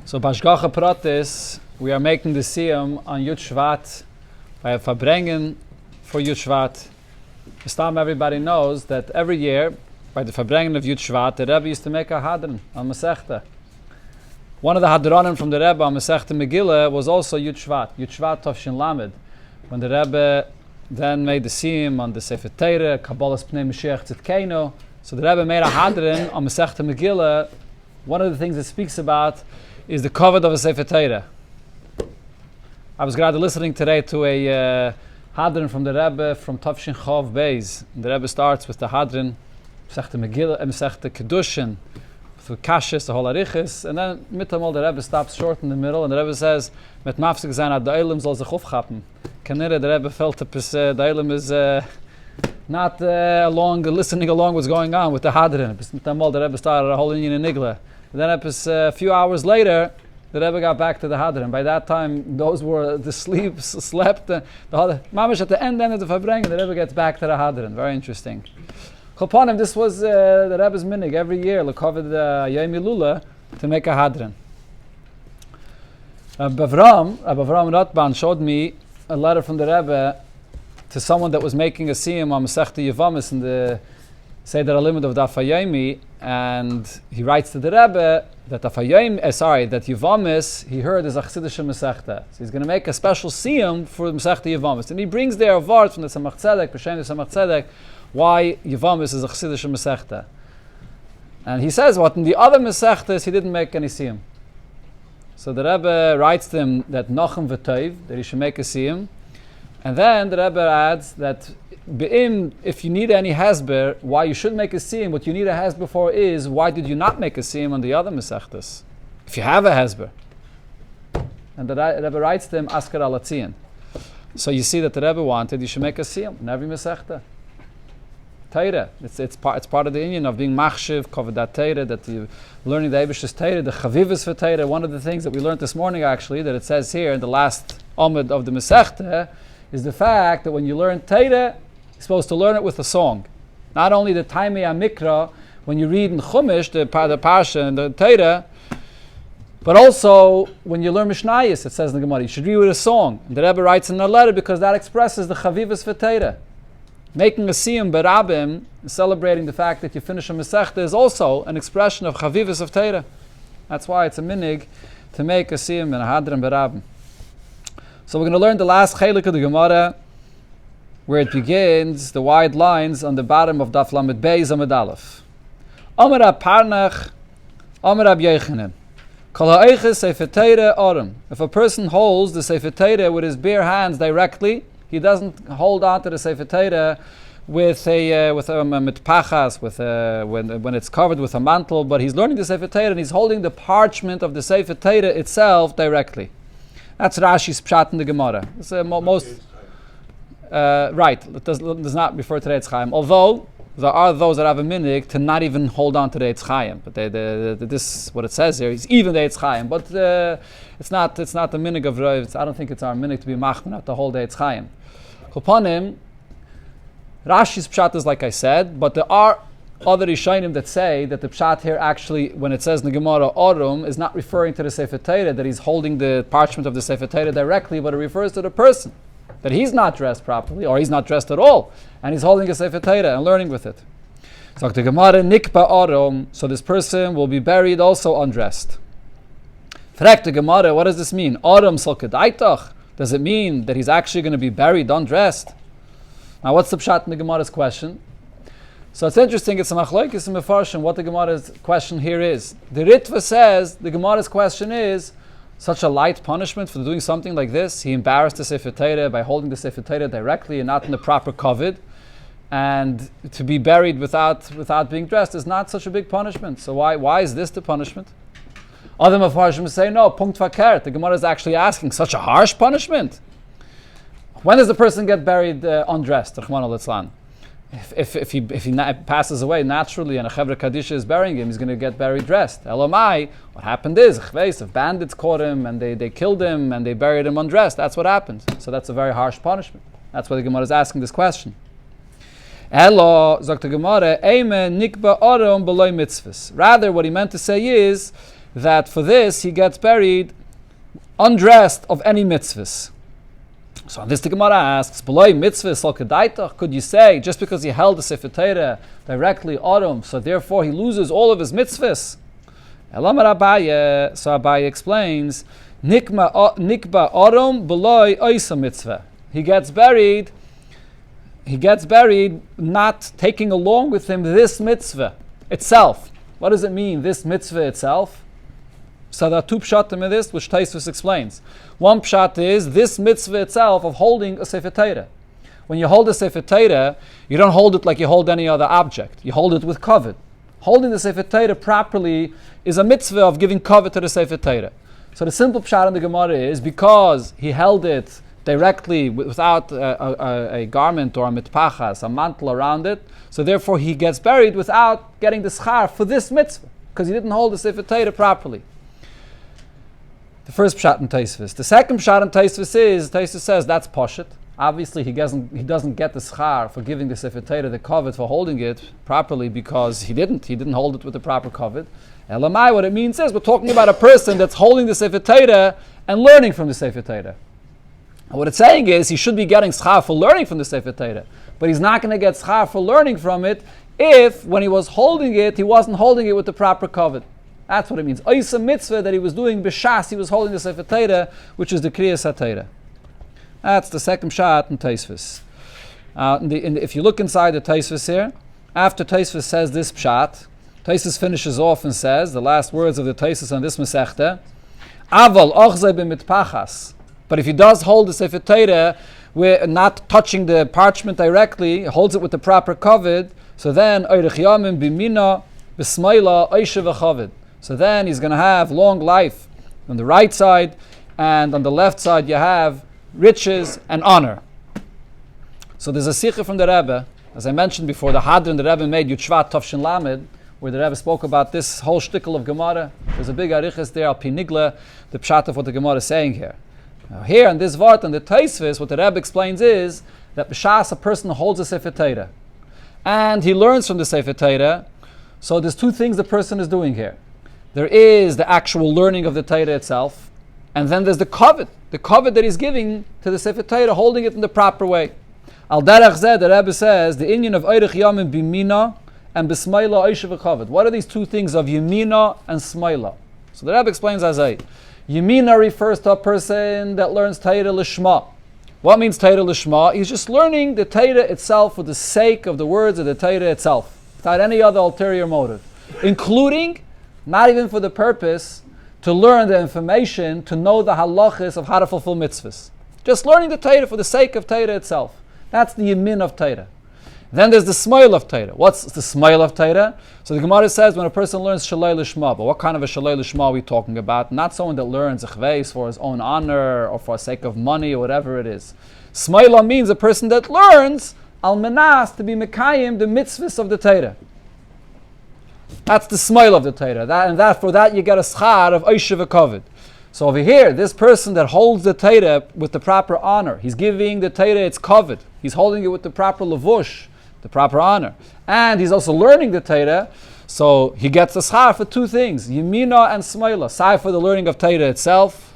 So Bashgacha Pratis, we are making the Siyum on Yud Shvat by a Verbrengen for Yud Shvat. Everybody knows that every year, by the Verbrengen of Yud Shvat, the Rebbe used to make a Hadron on Meseches. One of the Hadronim from the Rebbe on Meseches Megillah was also Yud Shvat Tovshin Lamed. When the Rebbe then made the Siyum on the Sefer Torah, Kabbalah's Pnei Mashiach Tzidkeinu, so the Rebbe made a Hadron on Meseches Megillah. One of the things it speaks about is the cover of a Sefer Torah. I was glad listening today to a Hadron from the Rebbe from Tovshin Chov Beis. The Rebbe starts with the Hadron, Meseches Megillah, Meseches Kedushin, through Kashis, the whole Arichis, and then mitamol the Rebbe stops short in the middle, and the Rebbe says, "Met mafsik zayn ad da'ilum zol zich aufchappen." Kanere, the Rebbe felt that the da'ilum is not listening along what's going on with the Hadron. Mitamol the Rebbe started a whole Indian in Nigla. And then a few hours later, the Rebbe got back to the Hadron. By that time, those were the slept. The Mamish at the end of the Verbrengen, the Rebbe gets back to the Hadron. Very interesting. Choponim, this was the Rebbe's minig every year, Lekovid Yom Elula, to make a Hadron. Bavram Ratban showed me a letter from the Rebbe to someone that was making a Siyum on Meseches Yevamis in the Seder HaLimud of Daf HaYomi, and he writes to the Rebbe that that Yevamis he heard is a Chassidish Meseches. So he's going to make a special Siyum for Meseches Yevamis, and he brings there a word from the Tzemach Tzedek, B'Shem the Tzemach Tzedek, why Yevamis is a Chassidish Meseches. And he says what in the other Meseches he didn't make any Siyum. So the Rebbe writes to him that Nochem V'Tov, that he should make a Siyum, and then the Rebbe adds that if you need any hasber, why you should make a siyum, what you need a hasber for is, why did you not make a siyum on the other Meseches? If you have a hasber. And the Rebbe writes to him, Askar Alatzian. So you see that the Rebbe wanted, you should make a siyum in every Meseches. Torah. It's part of the union of being machshiv, kovedat Torah, that you're learning the Eibish's Torah, the chavivus for Torah. One of the things that we learned this morning, actually, that it says here in the last Amud of the Meseches, is the fact that when you learn Torah, you're supposed to learn it with a song. Not only the Taimei HaMikra, when you read in Chumash, the Parsha and the Torah, but also when you learn Mishnayos, it says in the Gemara, you should read with a song. And the Rebbe writes in a letter because that expresses the Chavivus for Torah. Making a Siyum Berabim, celebrating the fact that you finish a Meseches, is also an expression of Chavivus of Torah. That's why it's a minig to make a Siyum and a Hadron Berabim. So we're going to learn the last chelik of the Gemara, where it begins, the wide lines on the bottom of Daf Lamed Beis Amud Aleph. Amar Rab Parnach, Amar Rab Yochanan, Kol ha'eiches Sefer Torah orim. If a person holds the Sefer Torah with his bare hands directly, he doesn't hold on to the Sefer Torah with a mitpachas, when it's covered with a mantle, but he's learning the Sefer Torah and he's holding the parchment of the Sefer Torah itself directly. That's Rashi's pshat in the Gemara. It's most. Right, it does not refer to the Eitz Chaim. Although there are those that have a minig to not even hold on to the Eitz Chaim. But this, what it says here, is even the Eitz Chaim. But it's not the minig of Rav. I don't think it's our minig to be machman, not to hold the Eitz Chaim. Kopanim, Rashi's pshat is like I said, but there are other Rishonim that say that the pshat here actually, when it says in the Gemara Orum, is not referring to the Sefer Torah, that he's holding the parchment of the Sefer Torah directly, but it refers to the person. That he's not dressed properly, or he's not dressed at all, and he's holding a Sefer Torah and learning with it. So the Gemara Nikpa Orum, so this person will be buried also undressed. Fragt the Gemara, what does this mean? Orum Solkedaitach? Does it mean that he's actually going to be buried undressed? Now what's the pshat in the Gemara's question? So it's interesting, it's a machlokes in Mefarshim, what the Gemara's question here is. The Ritva says, the Gemara's question is, such a light punishment for doing something like this. He embarrassed the Sefer Torah by holding the Sefer Torah directly and not in the proper kovid. And to be buried without being dressed is not such a big punishment. So why is this the punishment? Other Mefarshim say, no, punkt fakert. The Gemara is actually asking, such a harsh punishment? When does the person get buried undressed? Rachmana litzlan. If he passes away naturally and a Chevra Kadisha is burying him, he's going to get buried dressed. Elamai, what happened is, if bandits caught him and they killed him and they buried him undressed, that's what happened. So that's a very harsh punishment. That's why the Gemara is asking this question. Elo, sagt the Gemara, Eime nikba orom beloy mitzvahs. Rather, what he meant to say is, that for this he gets buried undressed of any mitzvahs. So on this the Gemara asks, "B'loi mitzvah sol kedaitach?" Could you say just because he held the Sefer Torah directly Adam, so therefore he loses all of his mitzvahs? Elamar Abaye, so Abaye explains, "Nikba Adam b'loi oisa mitzvah." He gets buried not taking along with him this mitzvah itself. What does it mean, this mitzvah itself? So there are two pshatim in this, which Tosfos explains. One pshat is this mitzvah itself of holding a Sefer Torah. When you hold a Sefer Torah, you don't hold it like you hold any other object. You hold it with kavod. Holding the Sefer Torah properly is a mitzvah of giving kavod to the Sefer Torah. So the simple pshat in the Gemara is because he held it directly without a garment or a mitpachas, a mantle around it, so therefore he gets buried without getting the schar for this mitzvah, because he didn't hold the Sefer Torah properly. The first pshat in Tosfos. The second pshat in Tosfos says that's pashut. Obviously he doesn't get the schar for giving the Sefer Torah the kavod for holding it properly because he didn't hold it with the proper kavod. Elamai, what it means is we're talking about a person that's holding the Sefer Torah and learning from the Sefer Torah. And what it's saying is he should be getting schar for learning from the Sefer Torah, but he's not going to get schar for learning from it if when he was holding it, he wasn't holding it with the proper kavod. That's what it means. Oisa mitzvah that he was doing b'shas, he was holding the Sefer Torah, which is the Kriyas HaTorah. That's the second pshat in Tosfos. If you look inside the Tosfos here, after Tosfos says this pshat, Tosfos finishes off and says, the last words of the Tosfos on this Masechta, Aval ochzei b'mitpachas. But if he does hold the Sefer Torah, we're not touching the parchment directly, holds it with the proper kavod, so then oirech yamim b'mina b'smaila oishe v'chavod. So then he's going to have long life on the right side, and on the left side you have riches and honor. So there's a sikha from the Rebbe, as I mentioned before, the Hadron the Rebbe made Yud Tavshin Lamed, where the Rebbe spoke about this whole shtickle of Gemara. There's a big arichas there, al pi Megillah, the pshat of what the Gemara is saying here. Now here in this vart on the Tosfos, what the Rebbe explains is that b'shas a person holds a Sefer Torah, and he learns from the Sefer Torah. So there's two things the person is doing here. There is the actual learning of the Torah itself, and then there's the kavod that he's giving to the Sefer Torah, holding it in the proper way. Al derech zeh, the Rebbe says, the inyan of oirech yamim b'mina and b'smaila oishe v'kavod. What are these two things of yamina and smaila? So the Rebbe explains as Yamina refers to a person that learns Torah lishma. What means Torah lishma? He's just learning the Torah itself for the sake of the words of the Torah itself, without any other ulterior motive, including not even for the purpose to learn the information, to know the halachas of how to fulfill mitzvahs. Just learning the Torah for the sake of Torah itself. That's the yamin of Torah. Then there's the smile of Torah. What's the smile of Torah? So the Gemara says when a person learns shalei lishma, but what kind of a shalei lishma are we talking about? Not someone that learns chveis for his own honor or for the sake of money or whatever it is. Smaila means a person that learns al menas to be mekayim the mitzvahs of the Torah. That's the smile of the Torah. For that you get a schar of oishe v'kavod. So over here, this person that holds the Torah with the proper honor, he's giving the Torah its kavod. He's holding it with the proper levush, the proper honor. And he's also learning the Torah, so he gets a schar for two things, yamina and smaila. Sai for the learning of Torah itself,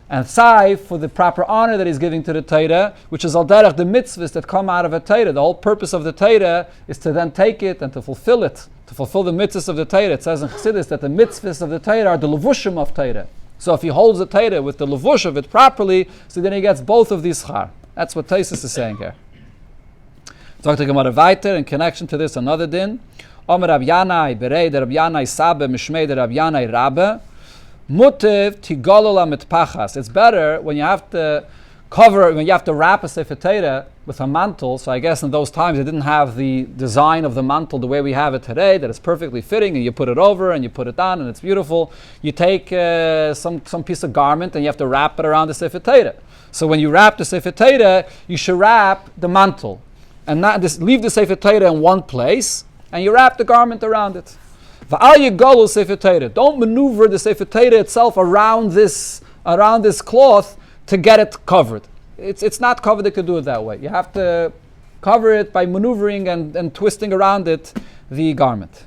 and sai for the proper honor that he's giving to the Torah, which is al derech the mitzvahs that come out of a Torah. The whole purpose of the Torah is to then take it and to fulfill it, to fulfill the mitzvahs of the Torah. It says in Chassidus that the mitzvahs of the Torah are the levushim of Torah. So if he holds the Torah with the levush of it properly, so then he gets both of these schar. That's what Tosfos is saying here. Talk to Gemara weiter in connection to this another din. Omer Rab Yanai berei der Rab Yanai sabe mishmei der Rab Yanai rabbe mutiv tigolol mitpachas. It's better when you have to wrap a Sefer Torah with a mantle. So I guess in those times they didn't have the design of the mantle the way we have it today, that is perfectly fitting, and you put it over and you put it on and it's beautiful. You take some piece of garment and you have to wrap it around the Sefer Torah. So when you wrap the Sefer Torah, you should wrap the mantle and not just leave the Sefer Torah in one place, and you wrap the garment around it. V'al yigolu Sefer Torah. Don't maneuver the Sefer Torah itself around this cloth to get it covered. It's not covered. They could do it that way. You have to cover it by maneuvering and twisting around it the garment.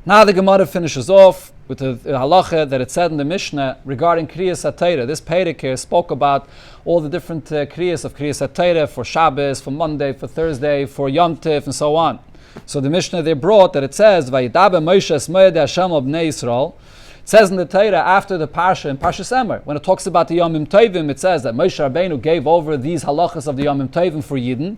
Now the Gemara finishes off with the halacha that it said in the Mishnah regarding Kriyas HaTorah. This Perek here spoke about all the different Kriyas of Kriyas HaTorah for Shabbos, for Monday, for Thursday, for Yom Tif, and so on. So the Mishnah they brought that it says, Vayidaber Moshe es Moed Hashem al Bnei Yisrael. It says in the Torah after the Parsha, in Parshas Emer, when it talks about the Yomim Tovim, it says that Moshe Rabbeinu gave over these halachas of the Yomim Tovim for Yidden.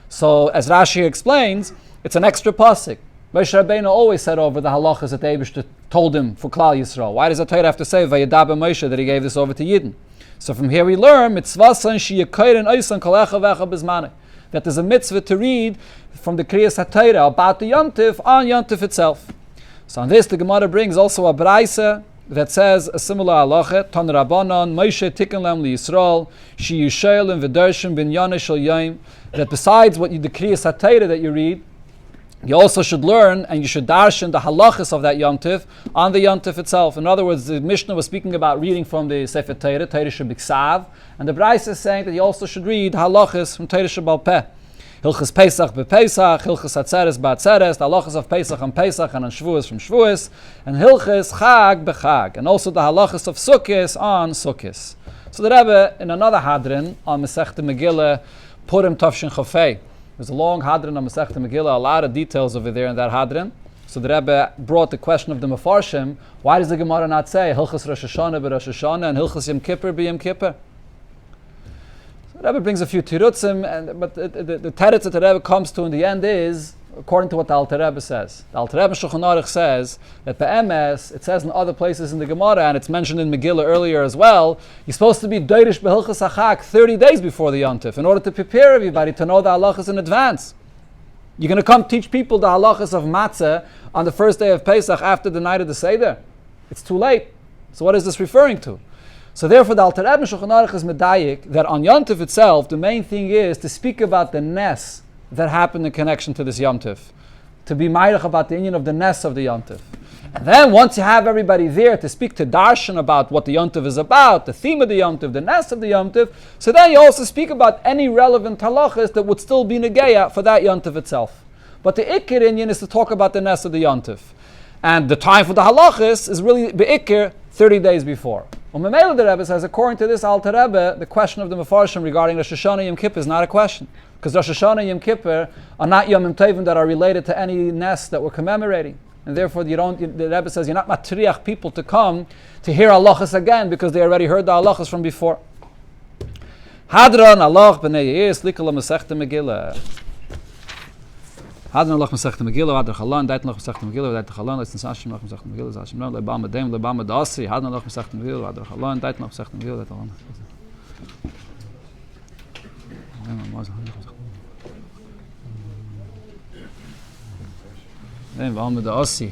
So as Rashi explains, it's an extra pasuk. Moshe Rabbeinu always said over the halachas that the Eibishter told him for Klal Yisrael. Why does the Torah have to say Vayidaber Moshe that he gave this over to Yidden? So from here we learn mitzvasan sheyakayren oisan kalecha vecha bezmaneh, that there's a mitzvah to read from the Kriyas HaTorah about the Yom Tif on Yom Tif itself. So on this the Gemara brings also a braisa that says a similar halacha. Tan Rabbanan Moshe tikkun lem liyisrael sheyushael and v'dershim binyanei shel yom, that besides what the Kriyas HaTorah that you read, you also should learn and you should darshan the halachas of that Yom Tif on the Yom Tif itself. In other words, the Mishnah was speaking about reading from the Sefer Torah, Torah Shebiksav, and the Braisa is saying that you also should read halachas from Torah Shebal Peh. Hilchas Pesach bePesach, Hilchas Atzeres ba'Atzeres, the halachas of Pesach on Pesach and on Shavuos from Shavuos, and Hilchas Chag beChag, and also the halachas of Sukkos on Sukkos. So the Rebbe, in another hadrin on Meseches Megillah, Purim Tafshin Chofei, there's a long hadrin on Meseches Megillah, a lot of details over there in that hadrin. So the Rebbe brought the question of the Mefarshim, why does the Gemara not say Hilchas Rosh Hashanah b'Rosh Hashanah and Hilchas Yom Kippur b'Yom Kippur? So the Rebbe brings a few tirutzim, but the teretz that the Rebbe comes to in the end is according to what the Alter Rebbe says. The Alter Rebbe Shulchan Aruch says that be'emes, it says in other places in the Gemara, and it's mentioned in Megillah earlier as well, you're supposed to be doirish behilchas hachag 30 days before the Yom Tif in order to prepare everybody to know the halachas in advance. You're going to come teach people the halachas of matzah on the first day of Pesach after the night of the Seder. It's too late. So what is this referring to? So therefore the Alter Rebbe Shulchan Aruch is medayik that on Yom Tif itself, the main thing is to speak about the nes that happened in connection to this Yom Tif, to be ma'irach about the inyan of the nes of the Yom Tif. And then once you have everybody there to speak to darshan about what the Yom Tif is about, the theme of the Yom Tif, the nes of the Yom Tif, so then you also speak about any relevant halachas that would still be negeya for that Yom Tif itself. But the ikir inyan is to talk about the nes of the Yom Tif. And the time for the halachas is really be'ikir 30 days before. Meileh the Rebbe says, according to this Alter Rebbe, the question of the Mefarshim regarding Rosh Hashanah Yom Kippur is not a question. Because Rosh Hashanah Yom Kippur are not Yomim Tovim that are related to any nes that we're commemorating. And therefore, the Rebbe says, you're not matriach people to come to hear halachas again because they already heard the halachas from before. Hadran Allah b'nei Yair slikal Meseches Megillah. Hadran Allah Meseches Megillah, Hadran Chalan, Dait Allah Meseches Megillah, Dait Chalan, Leitz Nashim Allah Meseches Megillah, Zashim Allah, Lebam Adem, Lebam Adasi, Hadran Allah Meseches Megillah, Hadran Chalan, Dait Allah Meseches Megillah, Dait Chalan. Then Lebam Adasi.